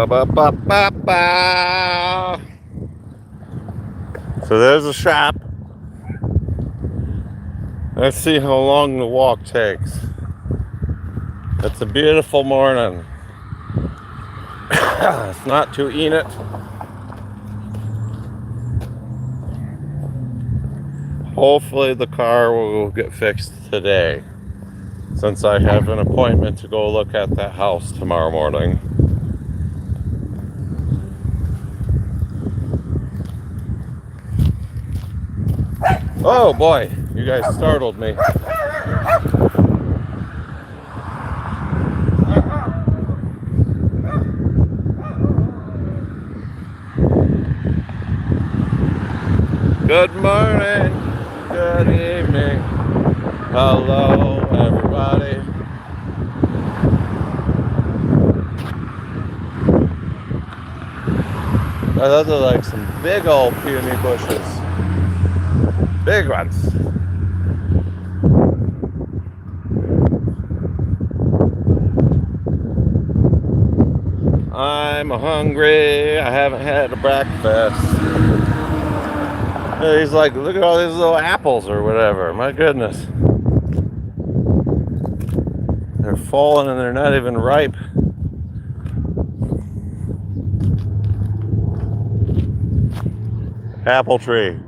Ba, ba, ba, ba, ba. So there's a shop. Let's see how long the walk takes. It's a beautiful morning. It's not too Enid. Hopefully the car will get fixed today, since I have an appointment to go look at that house tomorrow morning. Oh boy, you guys startled me. Good morning, good evening, hello everybody. Those are like some big old peony bushes. Big ones. I'm hungry, I haven't had a breakfast. He's like, look at all these little apples or whatever. My goodness. They're falling and they're not even ripe. Apple tree.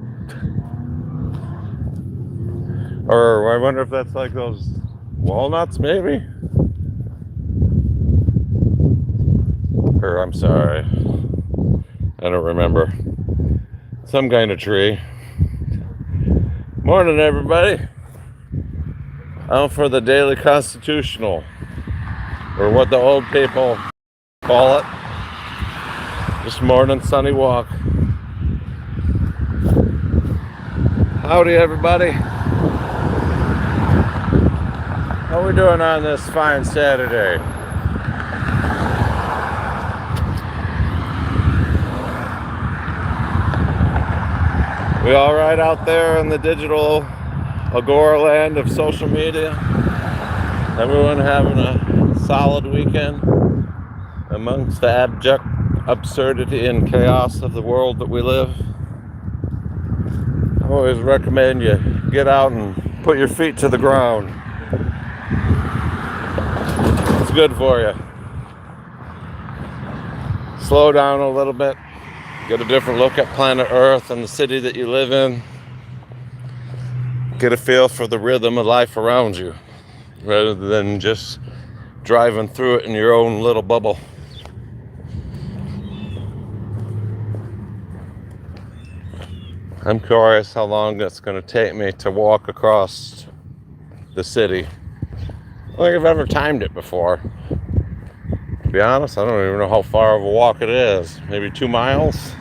Or I wonder if that's like those walnuts, maybe? Or I'm sorry. I don't remember. Some kind of tree. Morning, everybody. Out for the daily constitutional, or what the old people call it. Just morning sunny walk. Howdy, everybody. How we doing on this fine Saturday? We all right out there in the digital agora land of social media? Everyone having a solid weekend amongst the abject absurdity and chaos of the world that we live? I always recommend you get out and put your feet to the ground. It's good for you. Slow down a little bit. Get a different look at planet Earth and the city that you live in. Get a feel for the rhythm of life around you, rather than just driving through it in your own little bubble. I'm curious how long it's going to take me to walk across the city. I don't think I've ever timed it before. To be honest, I don't even know how far of a walk it is. Maybe 2 miles?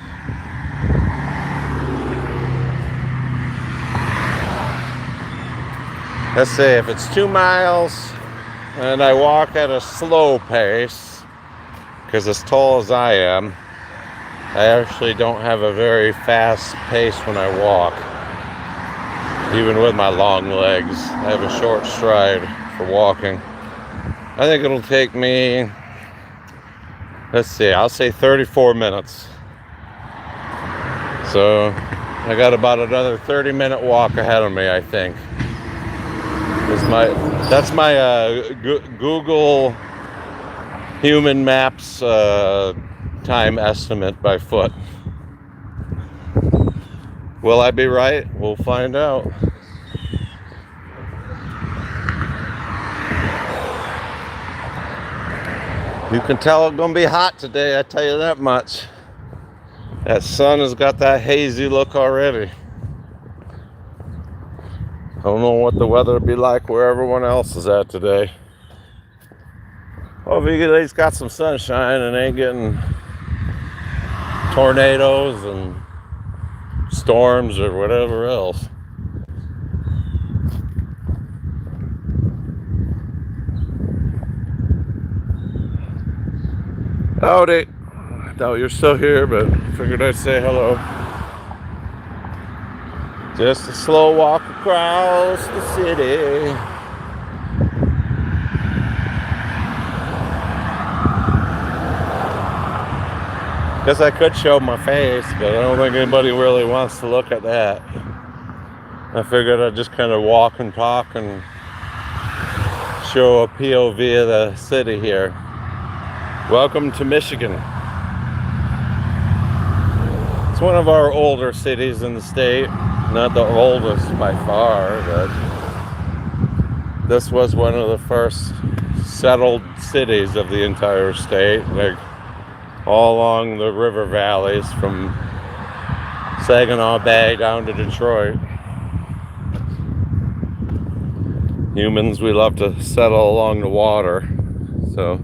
Let's see, if it's 2 miles and I walk at a slow pace, because as tall as I am, I actually don't have a very fast pace when I walk. Even with my long legs, I have a short stride for walking. I think it'll take me, let's see, I'll say 34 minutes. So I got about another 30-minute walk ahead of me, I think. That's my Google Human Maps time estimate by foot. Will I be right? We'll find out. You can tell it's gonna be hot today, I tell you that much. That sun has got that hazy look already. I don't know what the weather will be like where everyone else is at today. Hopefully at least got some sunshine and ain't getting tornadoes and storms or whatever else. Howdy. I doubt you're still here, but figured I'd say hello. Just a slow walk across the city. Guess I could show my face, but I don't think anybody really wants to look at that. I figured I'd just kind of walk and talk and show a POV of the city here. Welcome to Michigan. It's one of our older cities in the state. Not the oldest by far, but this was one of the first settled cities of the entire state, like all along the river valleys from Saginaw Bay down to Detroit. Humans, we love to settle along the water, so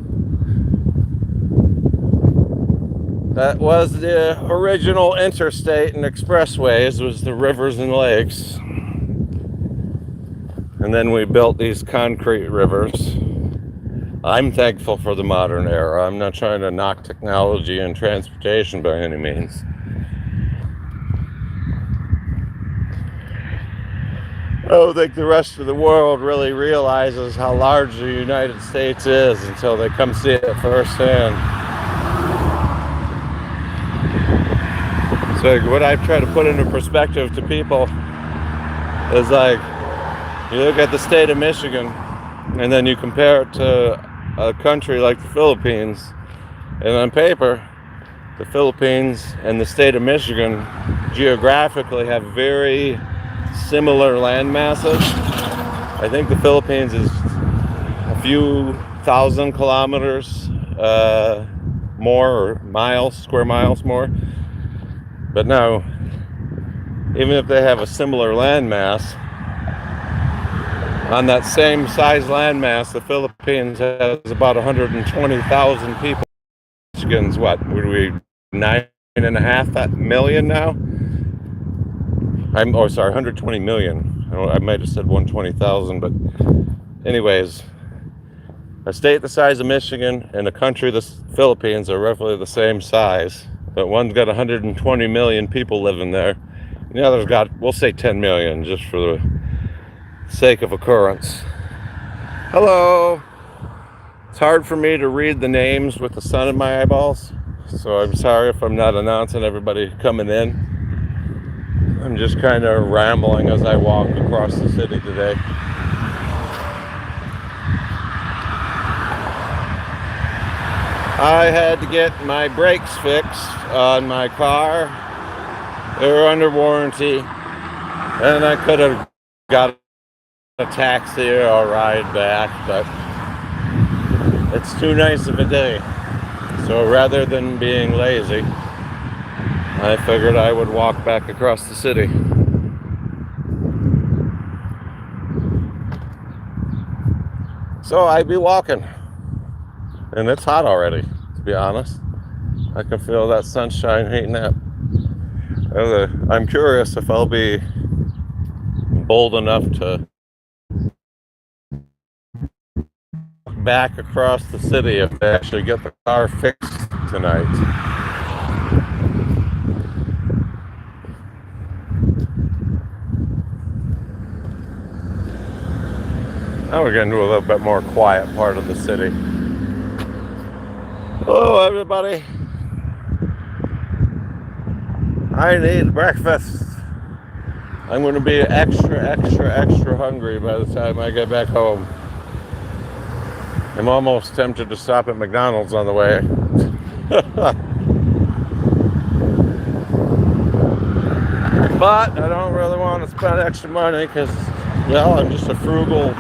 that was the original interstate and expressways, was the rivers and lakes. And then we built these concrete rivers. I'm thankful for the modern era. I'm not trying to knock technology and transportation by any means. I don't think the rest of the world really realizes how large the United States is until they come see it firsthand. So what I've tried to put into perspective to people is like, you look at the state of Michigan and then you compare it to a country like the Philippines, and on paper, the Philippines and the state of Michigan geographically have very similar land masses. I think the Philippines is a few thousand kilometers more, or miles, square miles more. But now, even if they have a similar landmass, on that same size landmass, the Philippines has about 120,000 people. Michigan's what? Would we 9.5 million now? 120 million. I might have said 120,000, but anyways, a state the size of Michigan and a country the Philippines are roughly the same size, but one's got 120 million people living there, and the other's got, we'll say 10 million, just for the sake of occurrence. Hello. It's hard for me to read the names with the sun in my eyeballs, so I'm sorry if I'm not announcing everybody coming in. I'm just kind of rambling as I walk across the city today. I had to get my brakes fixed on my car. They were under warranty, and I could have got a taxi or a ride back, but it's too nice of a day. So rather than being lazy, I figured I would walk back across the city. So I'd be walking, and it's hot already, to be honest. I can feel that sunshine heating up. I'm curious if I'll be bold enough to back across the city if they actually get the car fixed tonight. Now we're getting to a little bit more quiet part of the city. Hello, everybody. I need breakfast. I'm going to be extra hungry by the time I get back home. I'm almost tempted to stop at McDonald's on the way. But I don't really want to spend extra money because, well, I'm just a frugal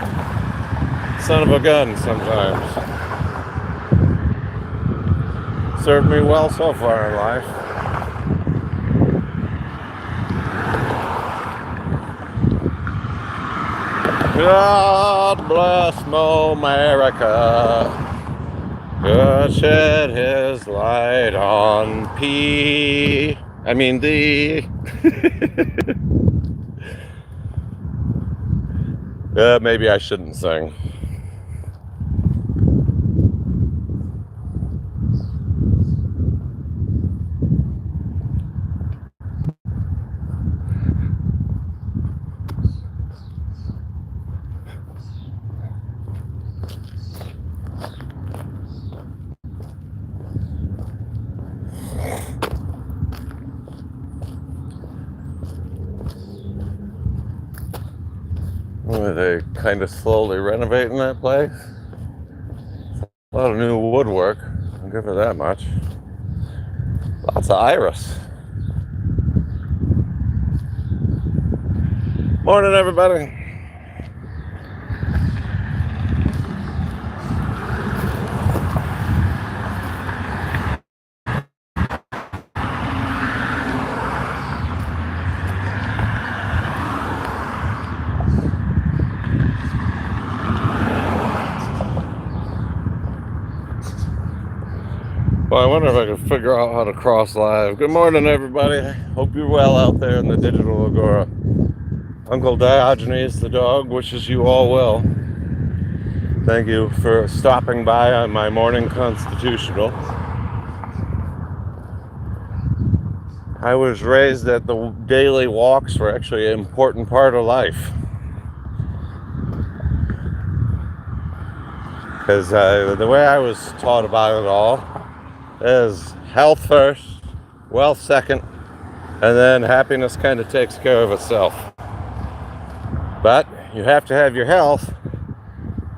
son of a gun sometimes. Served me well so far in life. God bless America. God shed his light on thee. Maybe I shouldn't sing. Boy, they kind of slowly renovating that place. A lot of new woodwork. I'll give her that much. Lots of iris. Morning, everybody. Well, I wonder if I can figure out how to cross live. Good morning, everybody. Hope you're well out there in the digital agora. Uncle Diogenes the dog wishes you all well. Thank you for stopping by on my morning constitutional. I was raised that the daily walks were actually an important part of life. Because the way I was taught about it all is health first, wealth second, and then happiness kind of takes care of itself. But you have to have your health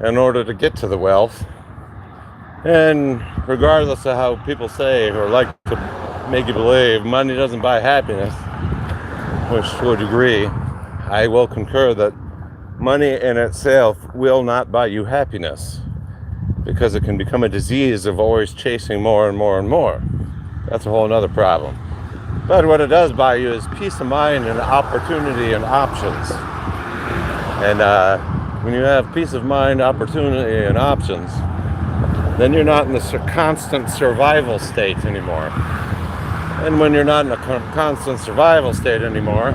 in order to get to the wealth. And regardless of how people say or like to make you believe, money doesn't buy happiness, which to a degree, I will concur that money in itself will not buy you happiness, because it can become a disease of always chasing more and more and more. That's a whole other problem. But what it does buy you is peace of mind and opportunity and options. And when you have peace of mind, opportunity, and options, then you're not in the constant survival state anymore. And when you're not in a constant survival state anymore,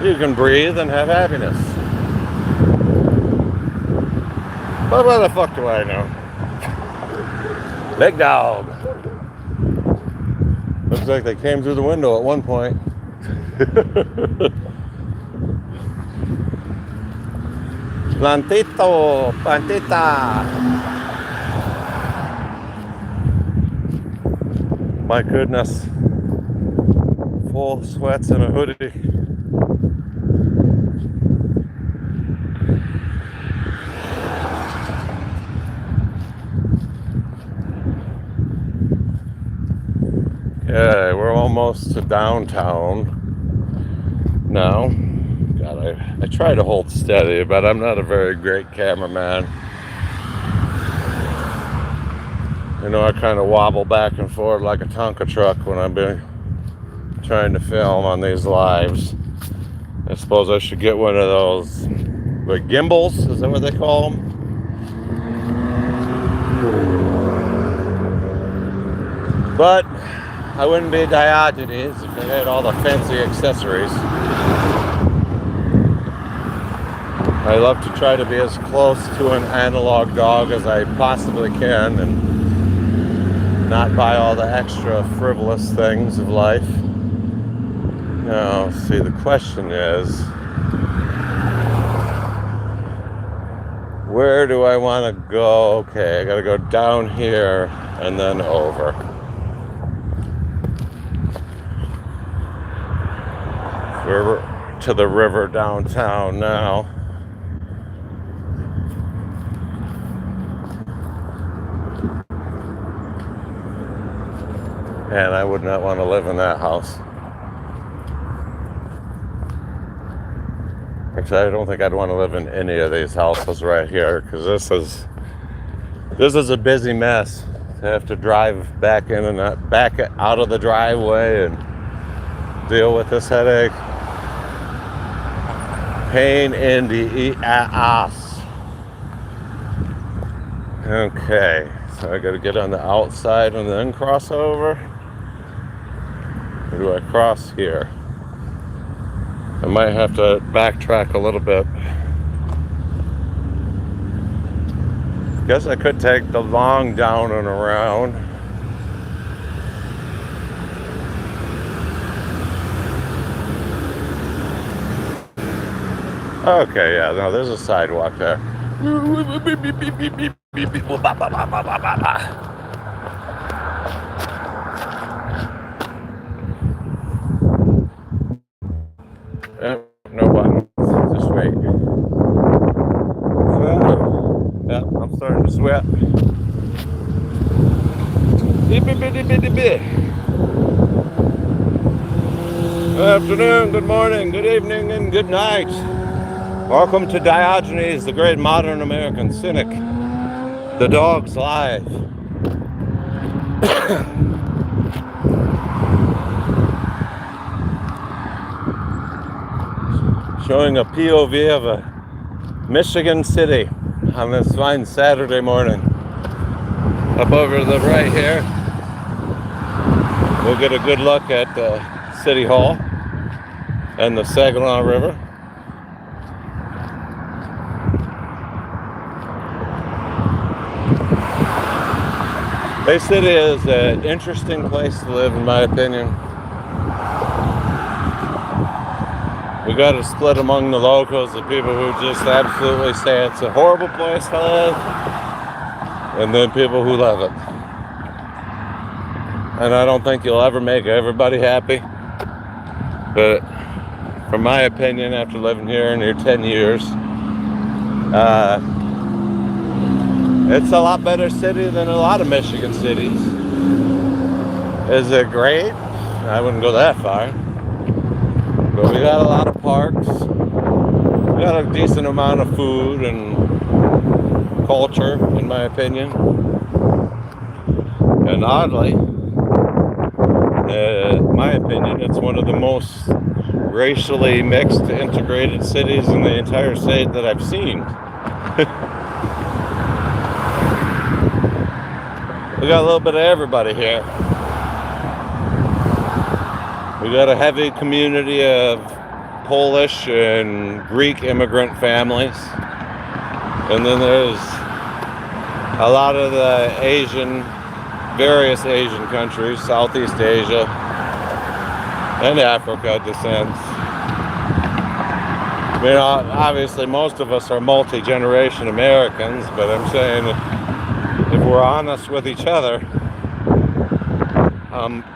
you can breathe and have happiness. But what the fuck do I know? Big dog. Looks like they came through the window at one point. Plantito, plantita. My goodness. Full sweats and a hoodie. Yeah, we're almost to downtown now. God, I try to hold steady, but I'm not a very great cameraman. You know, I kind of wobble back and forth like a Tonka truck when I'm trying to film on these lives. I suppose I should get one of those, the gimbals, is that what they call them? But I wouldn't be Diogenes if I had all the fancy accessories. I love to try to be as close to an analog dog as I possibly can and not buy all the extra frivolous things of life. Now, see, the question is, where do I want to go? Okay, I got to go down here and then over. We're to the river downtown now. And I would not want to live in that house. Actually, I don't think I'd want to live in any of these houses right here, because this is a busy mess. To have to drive back in and back out of the driveway and deal with this headache. Pain in the ass. Okay, so I got to get on the outside and then cross over. Or do I cross here? I might have to backtrack a little bit. Guess I could take the long down and around. Okay, yeah, no, there's a sidewalk there. No buttons, just wait. Good afternoon, good morning, good evening, and good night. Welcome to Diogenes, the great modern American cynic. The Dogs Live. Showing a POV of a Michigan City on this fine Saturday morning. Up over to the right here, we'll get a good look at City Hall and the Saginaw River. Bay City is an interesting place to live, in my opinion. We got to split among the locals, the people who just absolutely say it's a horrible place to live, and then people who love it. And I don't think you'll ever make everybody happy, but from my opinion, after living here near 10 years, it's a lot better city than a lot of Michigan cities. Is it great? I wouldn't go that far. But we got a lot of parks. We got a decent amount of food and culture, in my opinion. And oddly, in my opinion, it's one of the most racially mixed, integrated cities in the entire state that I've seen. We got a little bit of everybody here. We got a heavy community of Polish and Greek immigrant families. And then there's a lot of the various Asian countries, Southeast Asia and Africa descents. I mean, obviously most of us are multi-generation Americans, but I'm saying if we're honest with each other,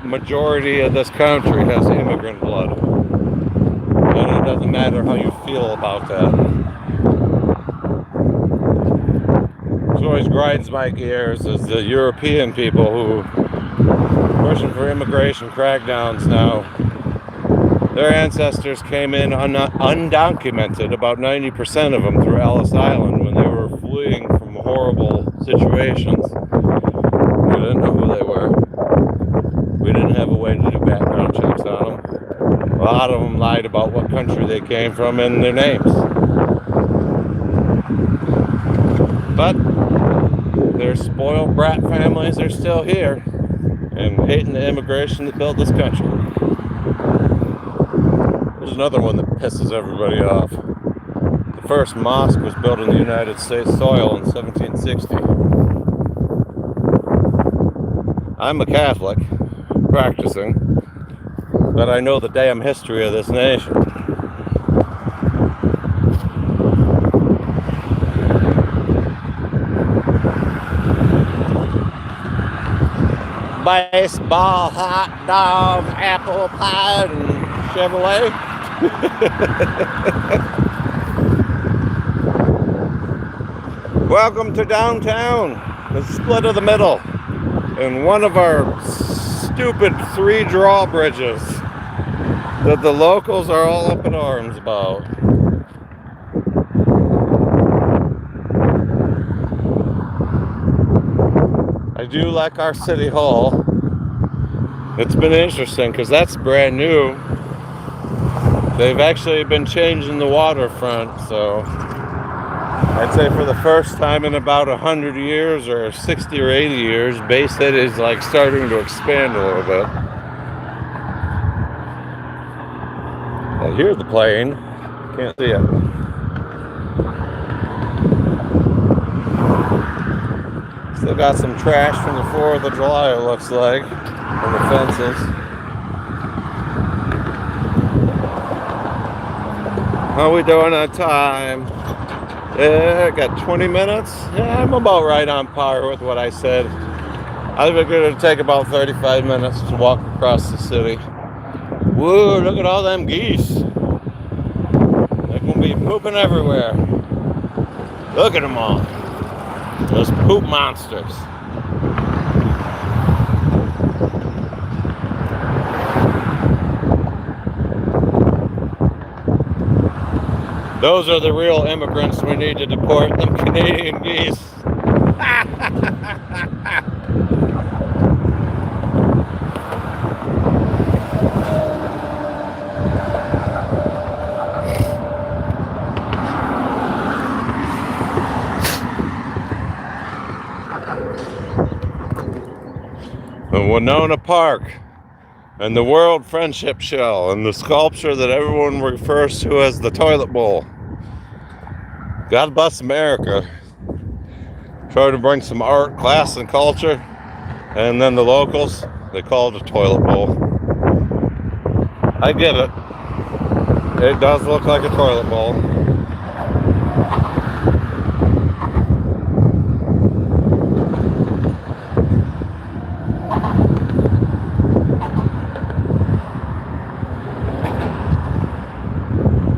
majority of this country has immigrant blood. And it doesn't matter how you feel about that. What always grinds my gears is the European people who are pushing for immigration crackdowns now. Their ancestors came in undocumented, about 90% of them, through Ellis Island when they were fleeing from horrible situations. We didn't know who they were. We didn't have a way to do background checks on them. A lot of them lied about what country they came from and their names. But their spoiled brat families are still here and hating the immigration that built this country. There's another one that pisses everybody off. The first mosque was built in the United States soil in 1760. I'm a Catholic, practicing, but I know the damn history of this nation. Baseball, hot dog, apple pie, and Chevrolet. Welcome to downtown, the split of the middle, and one of our stupid 3 drawbridges that the locals are all up in arms about. I do like our city hall. It's been interesting because that's brand new. They've actually been changing the waterfront, so I'd say for the first time in about 100 years or 60 or 80 years, Bay City is like starting to expand a little bit. I hear the plane, can't see it. Still got some trash from the 4th of July, it looks like, on the fences. How we doing on time? Yeah, I got 20 minutes. Yeah, I'm about right on par with what I said. I think it'll take about 35 minutes to walk across the city. Whoa, look at all them geese. They're gonna be pooping everywhere. Look at them all. Those poop monsters. Those are the real immigrants we need to deport, them Canadian geese. The Winona Park and the World Friendship Shell and the sculpture that everyone refers to as the toilet bowl. God bless America. Try to bring some art, class, and culture, and then the locals, they call it a toilet bowl. I get it. It does look like a toilet bowl.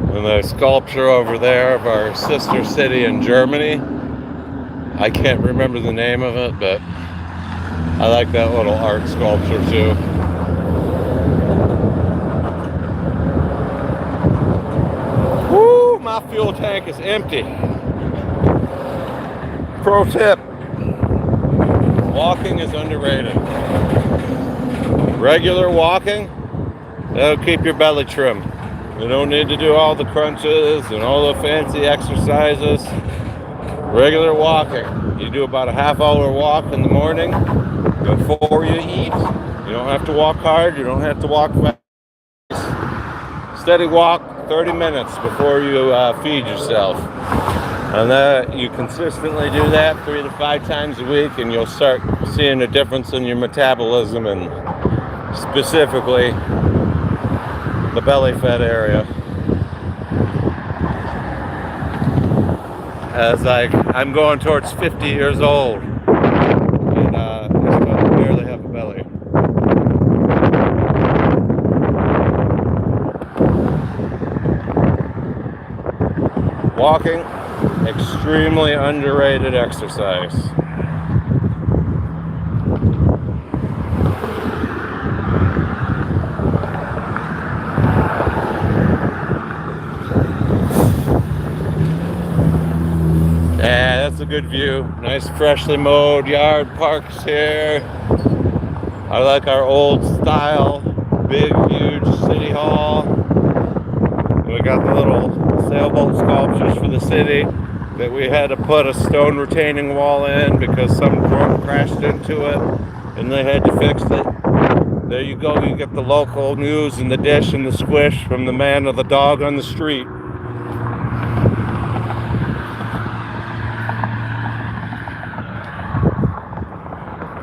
And the sculpture over there of our sister city in Germany, I can't remember the name of it, but I like that little art sculpture too. Woo, my fuel tank is empty. Pro tip, walking is underrated. Regular walking, that'll keep your belly trim. You don't need to do all the crunches and all the fancy exercises. Regular walking. You do about a half-hour walk in the morning before you eat. You don't have to walk hard. You don't have to walk fast. Steady walk 30 minutes before you feed yourself. And that you consistently do that 3 to 5 times a week, and you'll start seeing a difference in your metabolism and specifically the belly fat area. As I'm going towards 50 years old, and I barely have a belly. Walking, extremely underrated exercise. Yeah, that's a good view. Nice freshly mowed yard parks here. I like our old style, big, huge city hall. We got the little sailboat sculptures for the city that we had to put a stone retaining wall in because some drunk crashed into it and they had to fix it. There you go, you get the local news and the dish and the squish from the man or the dog on the street.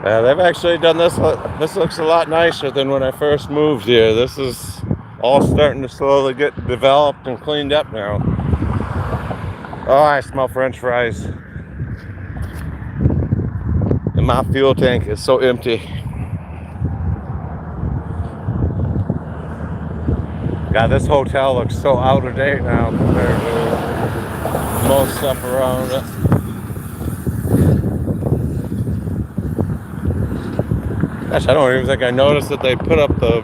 They've actually done this. This looks a lot nicer than when I first moved here. This is all starting to slowly get developed and cleaned up now. Oh, I smell French fries. And my fuel tank is so empty. God, this hotel looks so out of date now compared to most stuff around it. Gosh, I don't even think I noticed that they put up the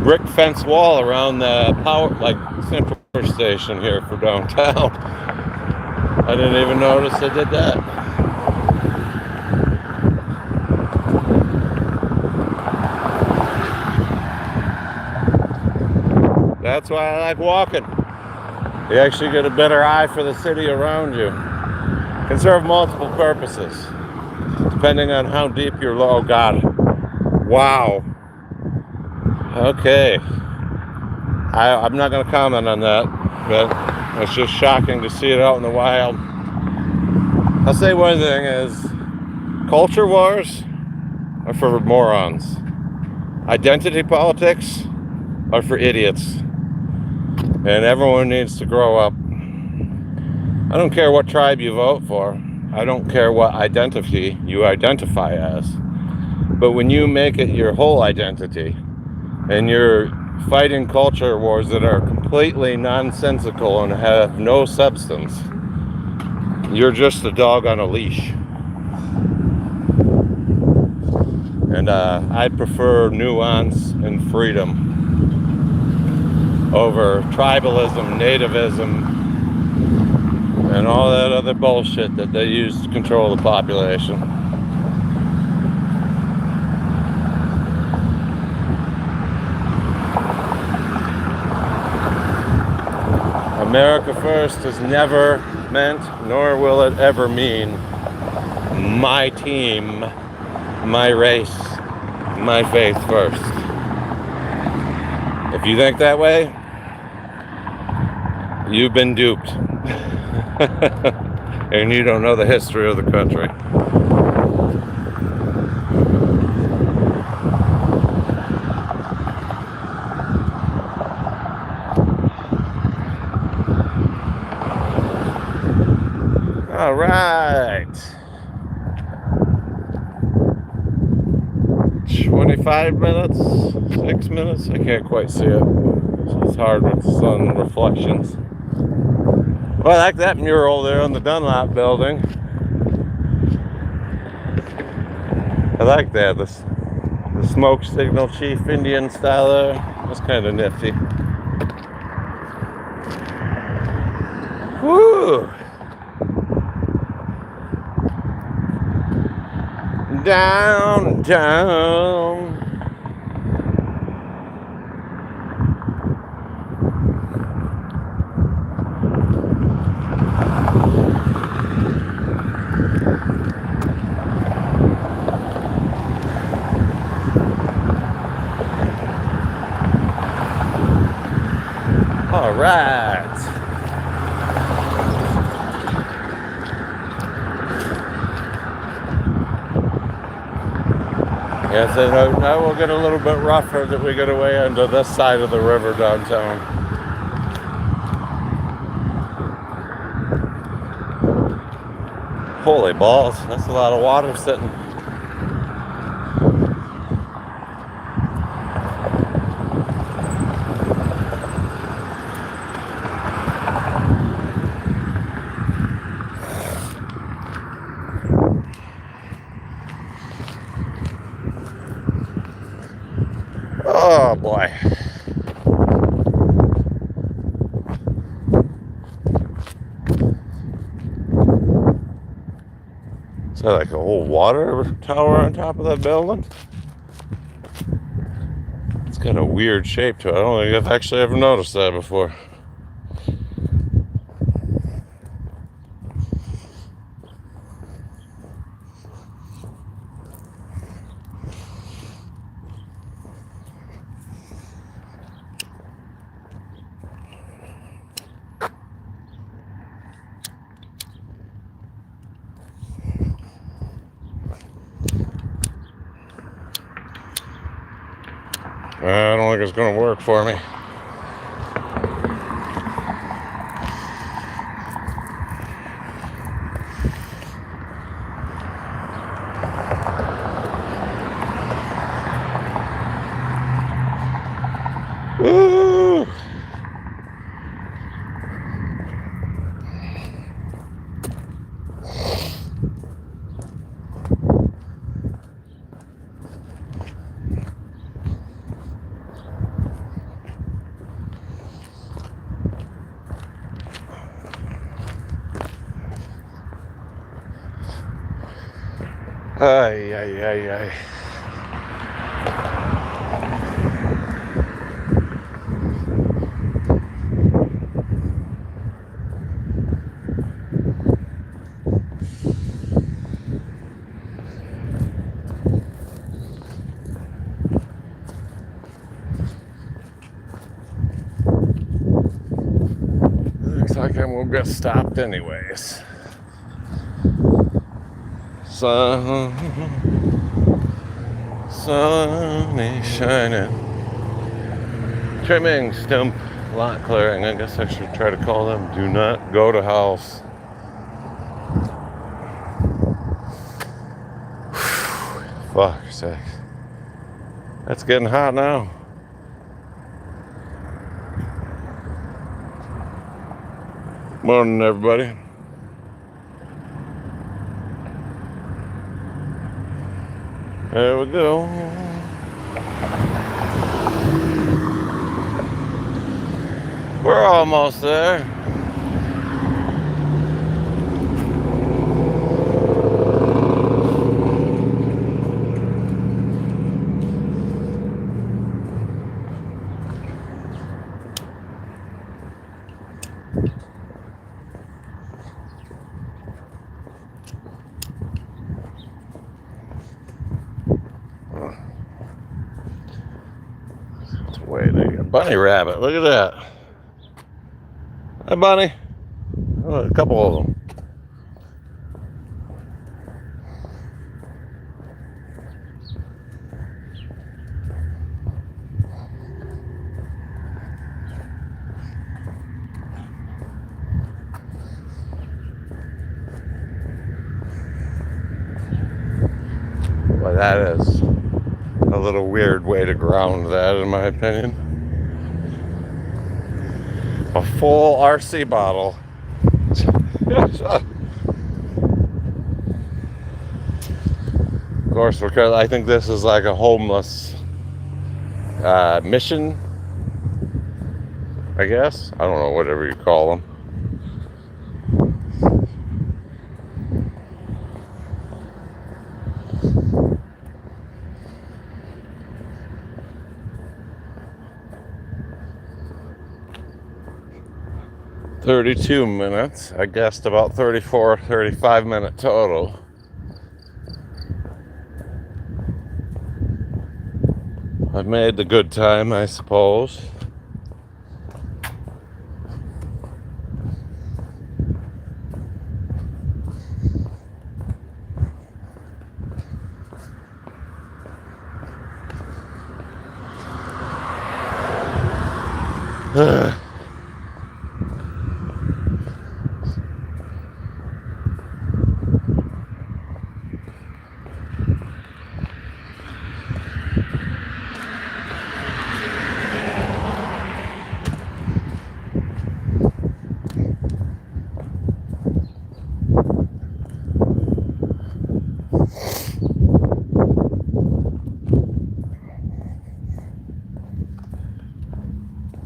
brick fence wall around the central station here for downtown. I didn't even notice they did that. That's why I like walking. You actually get a better eye for the city around you. Can serve multiple purposes, depending on how deep you're low. Oh God. Wow. Okay. I'm not going to comment on that, but it's just shocking to see it out in the wild. I'll say one thing is, culture wars are for morons. Identity politics are for idiots. And everyone needs to grow up. I don't care what tribe you vote for. I don't care what identity you identify as. But when you make it your whole identity and you're fighting culture wars that are completely nonsensical and have no substance, you're just a dog on a leash. And I prefer nuance and freedom. over tribalism, nativism, and all that other bullshit that they use to control the population. America First has never meant, nor will it ever mean, my team, my race, my faith first. If you think that way, you've been duped. And you don't know the history of the country. All right. 25 minutes, 6 minutes. I can't quite see it. It's hard with the sun reflections. Well, I like that mural there on the Dunlop building. I like that. The smoke signal chief Indian style there. That's kind of nifty. Woo! Downtown. All right. Yes, now we'll get a little bit rougher that we get away onto this side of the river downtown. Holy balls, that's a lot of water sitting. Oh boy. Is that like a whole water tower on top of that building? It's got a weird shape to it. I don't think I've actually ever noticed that before. I don't think it's going to work for me. Woo! Ay, ay, ay, ay. Looks like I won't get stopped anyways. Sun is shining. Trimming, stump, lot clearing. I guess I should try to call them. Do not go to house. Fuck's sake. That's getting hot now. Morning, everybody. There we go. We're almost there. It's waiting. A bunny rabbit. Look at that. Hi, bunny. Oh, a couple of them. Well, that is a little weird way to ground that, in my opinion. A full RC bottle. Of course, because I think this is like a homeless mission, I guess. I don't know, whatever you call them. "32 minutes. I guessed about 34, 35-minute total. I've made the good time, I suppose.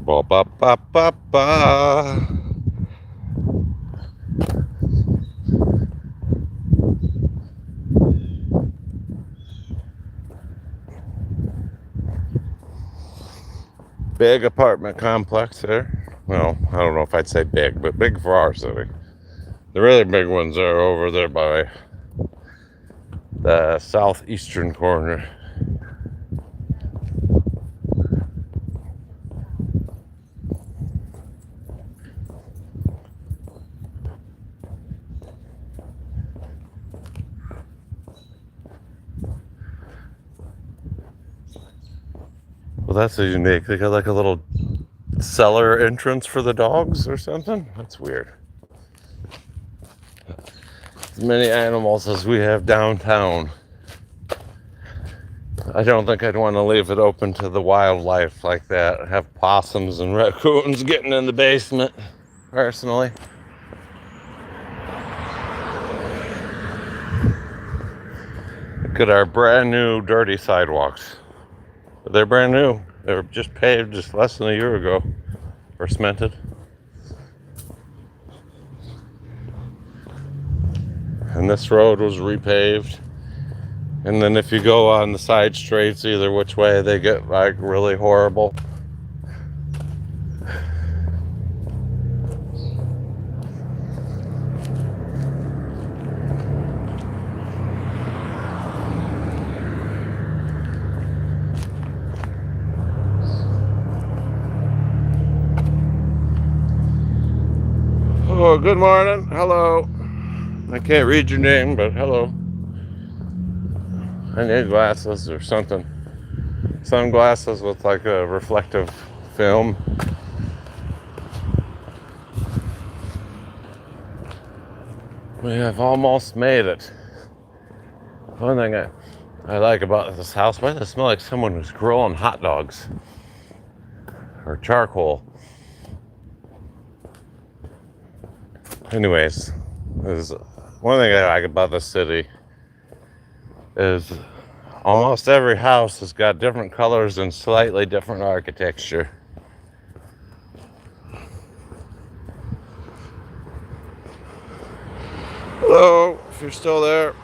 Ba ba ba ba ba. Big apartment complex there. Well, I don't know if I'd say big, but big for our city. The really big ones are over there by the southeastern corner. Well, that's a unique. They got like a little cellar entrance for the dogs or something. That's weird. As many animals as we have downtown, I don't think I'd want to leave it open to the wildlife like that. Have possums and raccoons getting in the basement, personally. Look at our brand new dirty sidewalks. They're brand new. They were just paved just less than a year ago, or cemented. And this road was repaved. And then if you go on the side streets, either which way, they get like really horrible. Oh, good morning. Hello. I can't read your name, but hello. I need glasses or something. Sunglasses with like a reflective film. We have almost made it. One thing I like about this house, why does it smell like someone who's grilling hot dogs? Or charcoal. Anyways, one thing I like about this city is almost every house has got different colors and slightly different architecture. still there?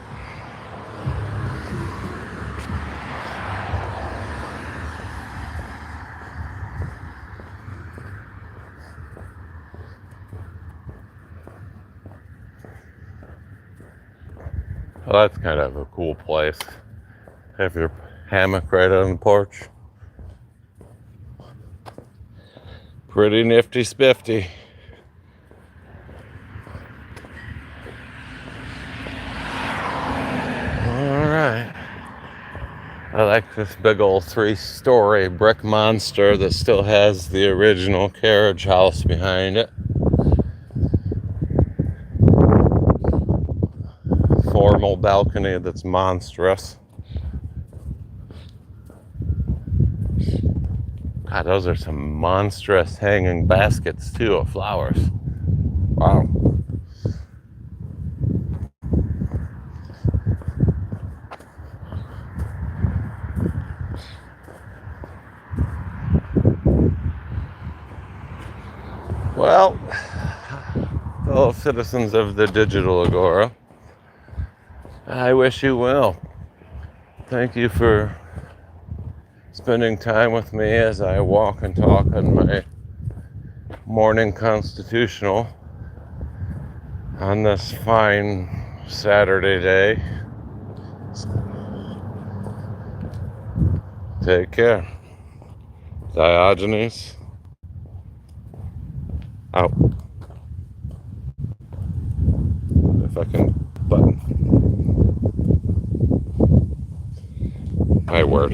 Well, that's kind of a cool place. Have your hammock right on the porch. Pretty nifty spiffy. Alright. I like this big old 3-story brick monster that still has the original carriage house behind it. Formal balcony that's monstrous. God, those are some monstrous hanging baskets too of flowers. Wow. Well, fellow citizens of the Digital Agora, I wish you well. Thank you for spending time with me as I walk and talk on my morning constitutional on this fine Saturday day. Take care. Diogenes out. If I can button. My word.